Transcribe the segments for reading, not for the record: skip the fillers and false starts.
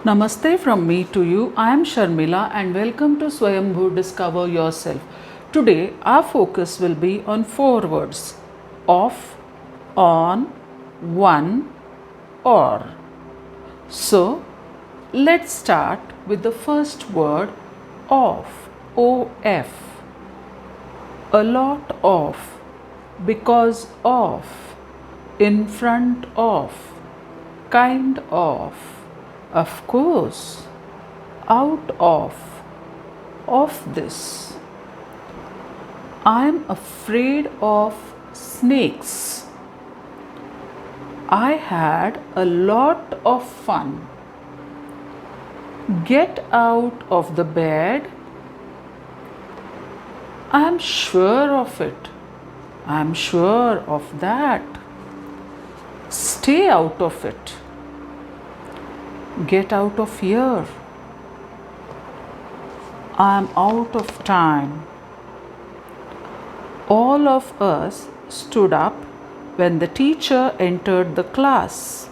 Namaste from me to you. I am Sharmila and welcome to Swayambhu Discover Yourself. Today our focus will be on four words: off, on, one, or. So let's start with the first word, off. O-F. A lot of, because of, in front of, kind of course, out of this. I'm afraid of snakes. I had a lot of fun. Get out of the bed. I'm sure of it. I'm sure of that. Stay out of it. Get out of here. I'm out of time. All of us stood up when the teacher entered the class.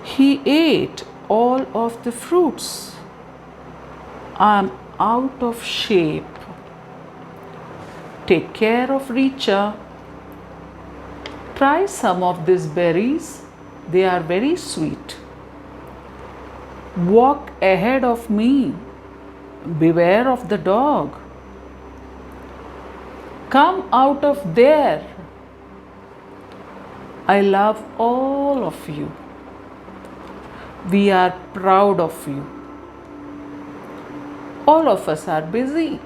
He ate all of the fruits. I'm out of shape. Take care of Richa. Try some of these berries. They are very sweet. Walk ahead of me. Beware of the dog. Come out of there. I love all of you. We are proud of you. All of us are busy.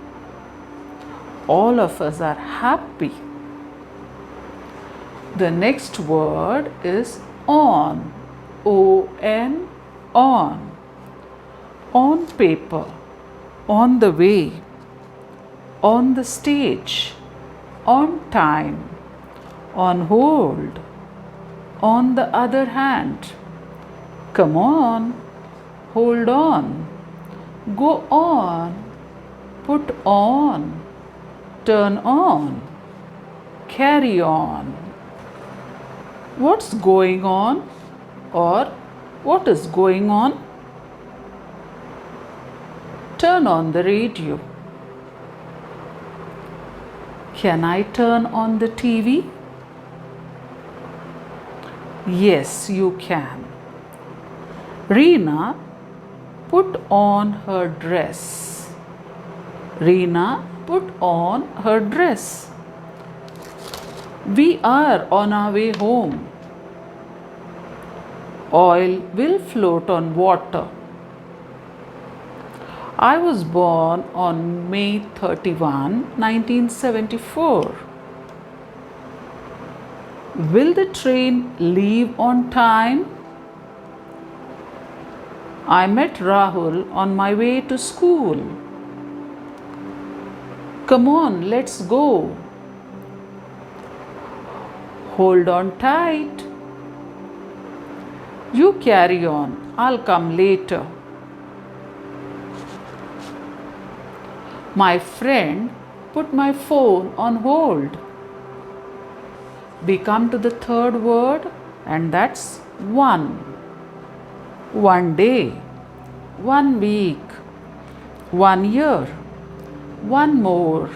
All of us are happy. The next word is on. O-N, on. On paper, on the way, on the stage, on time, on hold, on the other hand. Come on, hold on, go on, put on, turn on, carry on. What's going on, or what is going on? Turn on the radio. Can I turn on the TV? Yes, you can. Reena, put on her dress. Reena, put on her dress. We are on our way home. Oil will float on water. I was born on May 31, 1974. Will the train leave on time? I met Rahul on my way to school. Come on, let's go. Hold on tight. You carry on, I'll come later. My friend put my phone on hold. We come to the third word, and that's one. One day, 1 week, 1 year, one more,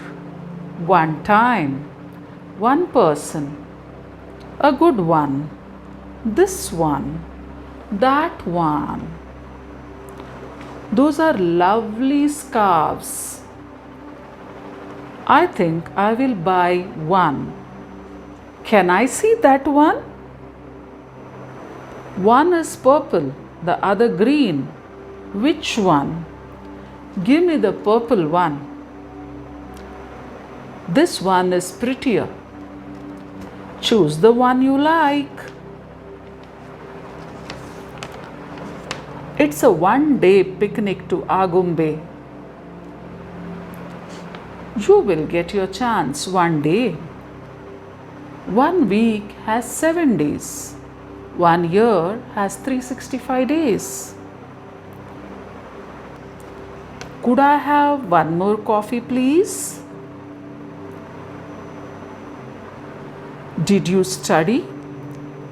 one time, one person, a good one, this one, that one. Those are lovely scarves. I think I will buy one. Can I see that one? One is purple, the other green. Which one? Give me the purple one. This one is prettier. Choose the one you like. It's a one-day picnic to Agumbe. You will get your chance one day. 1 week has 7 days. 1 year has 365 days. Could I have one more coffee, please? Did you study?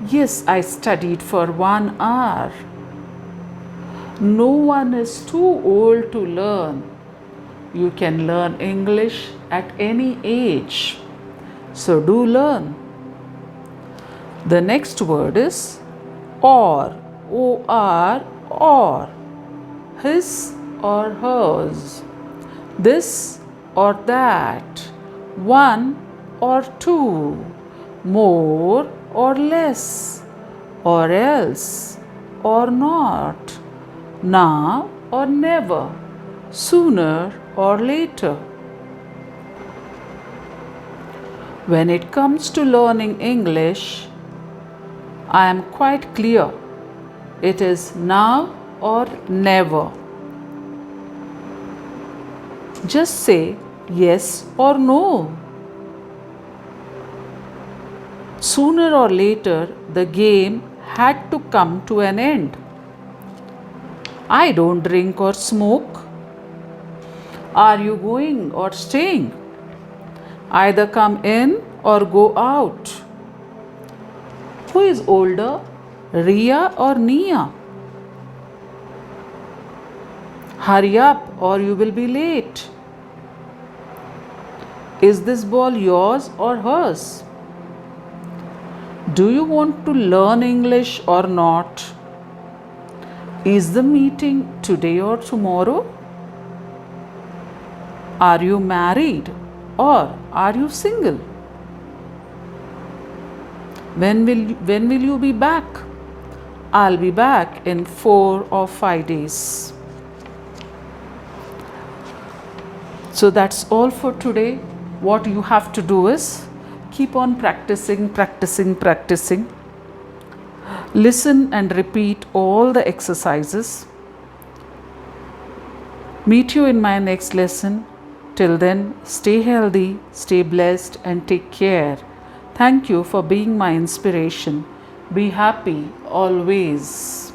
Yes, I studied for 1 hour. No one is too old to learn. You can learn English at any age. So do learn. The next word is or. O-R, or. His or hers. This or that. One or two. More or less. Or else. Or not. Now or never. Sooner or later. When it comes to learning English, I am quite clear. It is now or never. Just say yes or no. Sooner or later, the game had to come to an end. I don't drink or smoke. Are you going or staying? Either come in or go out. Who is older, Ria or Nia? Hurry up or you will be late. Is this ball yours or hers? Do you want to learn English or not? Is the meeting today or tomorrow? Are you married or are you single? When will you be back? I'll be back in 4 or 5 days. So that's all for today. What you have to do is keep on practicing. Listen and repeat all the exercises. Meet you in my next lesson. Till then, stay healthy, stay blessed, and take care. Thank you for being my inspiration. Be happy always.